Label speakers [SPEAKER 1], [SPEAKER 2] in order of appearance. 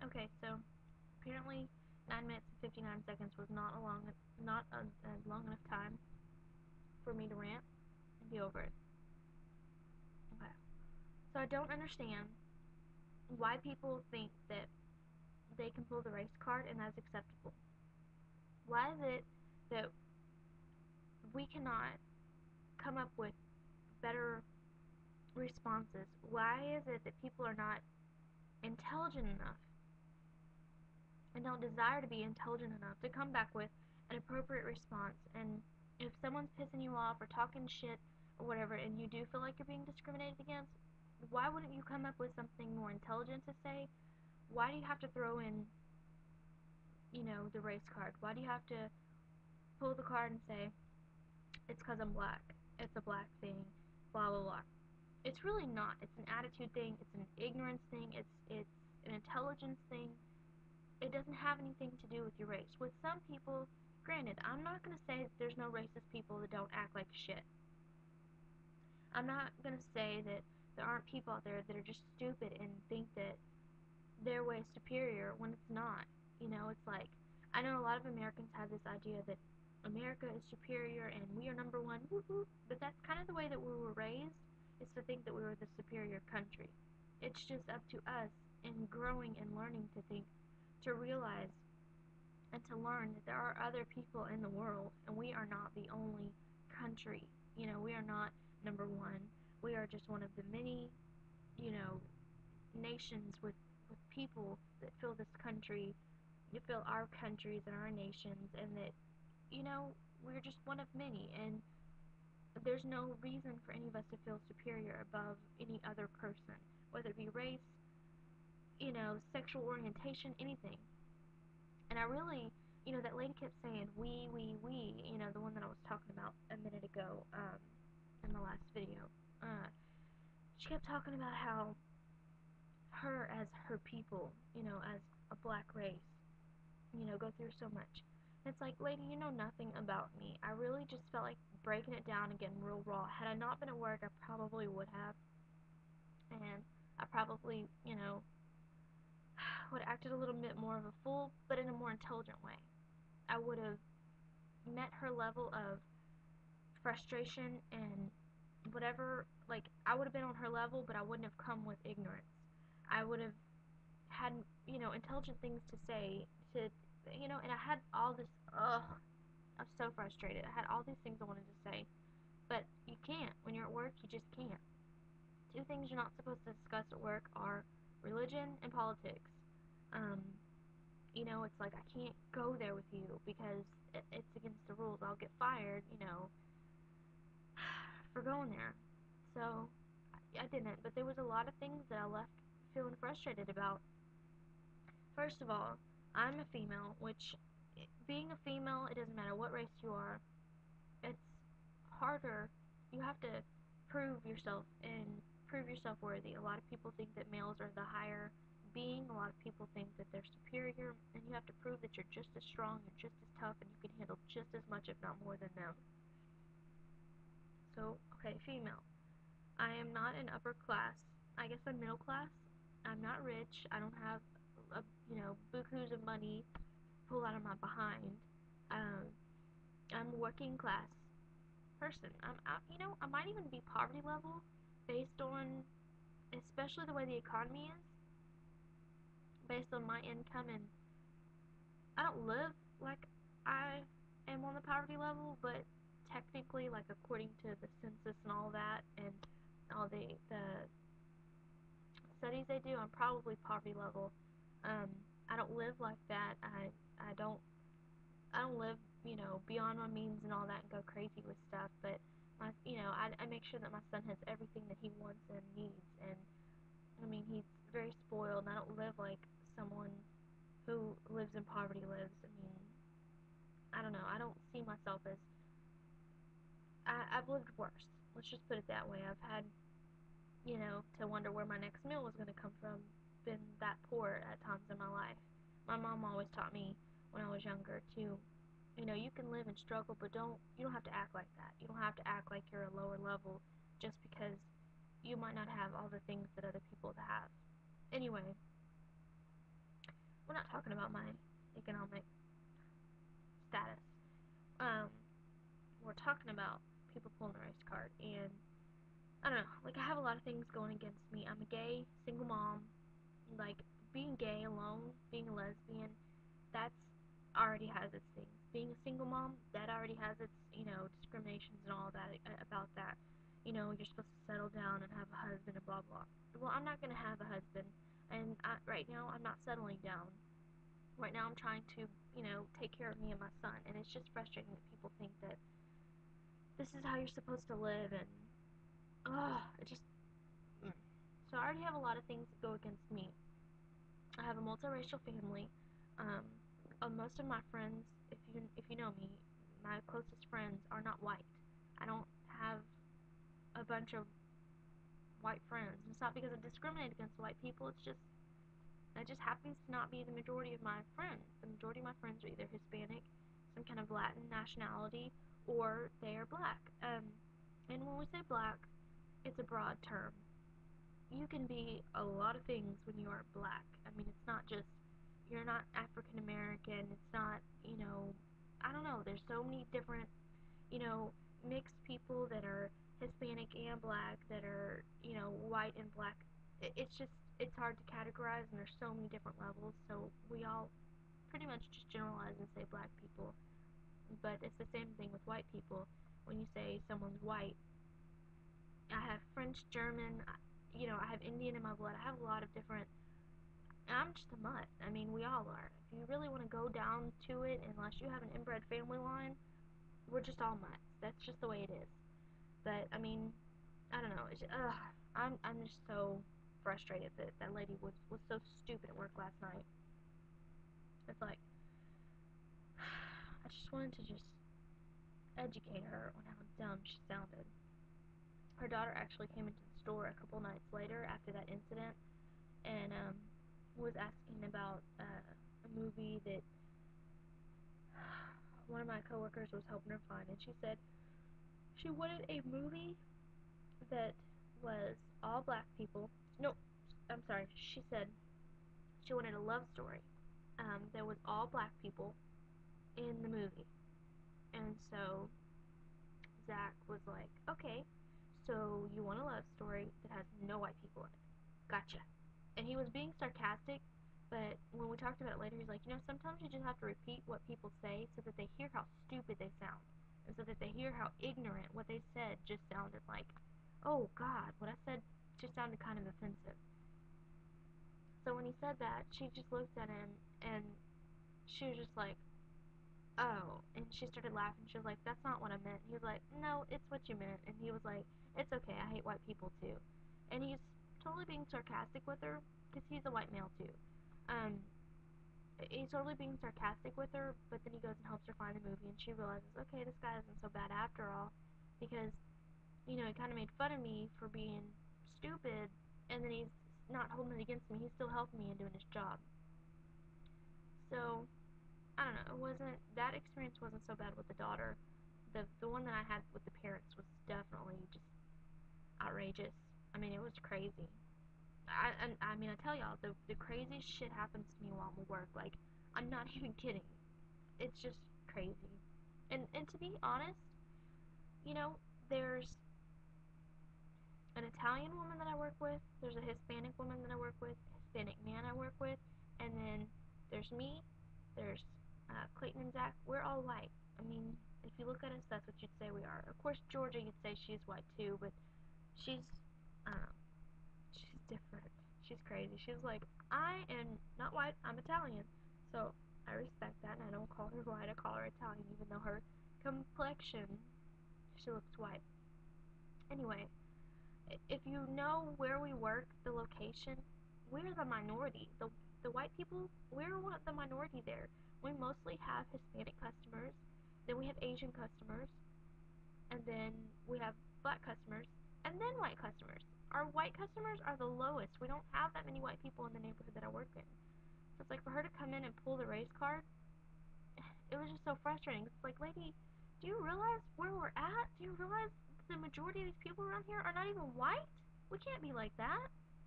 [SPEAKER 1] Okay, so apparently 9 minutes and 59 seconds was not a long enough time for me to rant and be over it. Okay. So I don't understand why people think that they can pull the race card and that's acceptable. Why is it that we cannot come up with better responses? Why is it that people are not intelligent enough and don't desire to be intelligent enough to come back with an appropriate response? And if someone's pissing you off or talking shit or whatever and you do feel like you're being discriminated against, why wouldn't you come up with something more intelligent to say? Why do you have to throw in, the race card? Why do you have to pull the card and say, it's because I'm black, it's a black thing, blah blah blah? It's really not. It's an attitude thing, it's an ignorance thing, it's an intelligence thing. It doesn't have anything to do with your race. With some people, granted, I'm not going to say that there's no racist people that don't act like shit. I'm not going to say that there aren't people out there that are just stupid and think that their way is superior when it's not. It's like, I know a lot of Americans have this idea that America is superior and we are number one, woo-hoo, but that's kind of the way that we were raised, is to think that we were the superior country. It's just up to us in growing and learning to think, to realize and to learn that there are other people in the world and we are not the only country. We are not number one. We are just one of the many, nations with people that fill this country, that fill our countries and our nations, and that, we're just one of many, and there's no reason for any of us to feel superior above any other person, whether it be race, sexual orientation, anything. And I really, that lady kept saying, we, the one that I was talking about a minute ago, in the last video. She kept talking about how her as her people, as a black race, go through so much. And it's like, lady, you know nothing about me. I really just felt like breaking it down and getting real raw. Had I not been at work, I probably would have. And I probably, would have acted a little bit more of a fool, but in a more intelligent way. I would have met her level of frustration and whatever, like, I would have been on her level, but I wouldn't have come with ignorance. I would have had, intelligent things to say, and I had all this, I'm so frustrated. I had all these things I wanted to say, but you can't. When you're at work, you just can't. Two things you're not supposed to discuss at work are religion and politics. Um, it's like, I can't go there with you because it's against the rules. I'll get fired, for going there. So, I didn't, but there was a lot of things that I left feeling frustrated about. First of all, I'm a female, which, being a female, it doesn't matter what race you are, it's harder. You have to prove yourself and prove yourself worthy. A lot of people think that males are the higher being. A lot of people think that they're superior, and you have to prove that you're just as strong, you're just as tough, and you can handle just as much, if not more than them. So, okay, female. I am not an upper class. I guess I'm middle class. I'm not rich. I don't have, bukus of money pulled out of my behind. Um, I'm a working class person. I might even be poverty level based on, especially the way the economy is, based on my income, and I don't live like I am on the poverty level, but technically, like, according to the census and all that, and all the studies they do, I'm probably poverty level. Um, I don't live like that. I don't live, beyond my means and all that and go crazy with stuff, but I make sure that my son has everything that he wants and needs, and I mean, he's very spoiled, and I don't live like someone who lives in poverty lives. I mean, I don't know. I don't see myself as, I've lived worse. Let's just put it that way. I've had, to wonder where my next meal was going to come from. Been that poor at times in my life. My mom always taught me when I was younger to, you can live and struggle, but you don't have to act like that. You don't have to act like you're a lower level just because you might not have all the things that other people have. Anyway, we're not talking about my economic status. Um, we're talking about people pulling the race card, and I don't know, like, I have a lot of things going against me. I'm a gay, single mom. Like, being gay alone, being a lesbian, that's already has its things. Being a single mom, that already has its, discriminations and all that about that. You're supposed to settle down and have a husband and blah blah. Well, I'm not gonna have a husband, and right now I'm not settling down. Right now I'm trying to, take care of me and my son, and it's just frustrating that people think that this is how you're supposed to live, and it just. So I already have a lot of things that go against me. I have a multiracial family. Um, Most of my friends, if you know me, my closest friends are not white. I don't have a bunch of white friends. It's not because I discriminate against white people. It's just that just happens to not be the majority of my friends. The majority of my friends are either Hispanic, some kind of Latin nationality, or they are black. And when we say black, it's a broad term. You can be a lot of things when you are black. I mean, it's not just, you're not African American, it's not, I don't know, there's so many different, mixed people that are Hispanic and black, that are, white and black. It's just, it's hard to categorize, and there's so many different levels, so we all pretty much just generalize and say black people. But it's the same thing with white people. When you say someone's white, I have French, German, I have Indian in my blood. I have a lot of different. I'm just a mutt. I mean, we all are. If you really want to go down to it, unless you have an inbred family line, we're just all mutts. That's just the way it is. But I mean, I don't know. I'm just so frustrated that that lady was so stupid at work last night. It's like I just wanted to just educate her on how dumb she sounded. Her daughter actually came into the store a couple nights later after that incident, and was asking about a movie that one of my coworkers was helping her find, and she said she wanted a movie that was all black people. No, I'm sorry. She said she wanted a love story that was all black people in the movie. And so Zach was like, okay, so you want a love story that has no white people in it. Gotcha. And he was being sarcastic, but when we talked about it later, he's like, sometimes you just have to repeat what people say so that they hear how stupid they sound. And so that they hear how ignorant what they said just sounded like. Oh God, what I said just sounded kind of offensive. So when he said that, she just looked at him and she was just like, oh. And she started laughing. She was like, that's not what I meant. He was like, no, it's what you meant. And he was like, it's okay, I hate white people too. And he's totally being sarcastic with her because he's a white male too. Um, he's totally being sarcastic with her, but then he goes and helps her find the movie, and she realizes, okay, this guy isn't so bad after all, because, he kind of made fun of me for being stupid, and then he's not holding it against me. He's still helping me and doing his job. So, I don't know, that experience wasn't so bad with the daughter. The one that I had with the parents was definitely just outrageous. I mean, it was crazy. I mean, I tell y'all, the craziest shit happens to me while I'm at work. Like, I'm not even kidding. It's just crazy. And to be honest, there's an Italian woman that I work with, there's a Hispanic woman that I work with, Hispanic man I work with, and then there's me, there's Clayton and Zach. We're all white. I mean, if you look at us, that's what you'd say we are. Of course, Georgia, you'd say she's white too, but she's, she's different. She's crazy. She's like, I am not white, I'm Italian. So I respect that, and I don't call her white, I call her Italian, even though her complexion, she looks white. Anyway, if you know where we work, the location, we're the minority. The white people, we're the minority there. We mostly have Hispanic customers, then we have Asian customers, and then we have black customers, and then white customers. Our white customers are the lowest. We don't have that many white people in the neighborhood that I work in. So it's like for her to come in and pull the race card, it was just so frustrating. It's like, lady, do you realize where we're at? Do you realize the majority of these people around here are not even white? We can't be like that.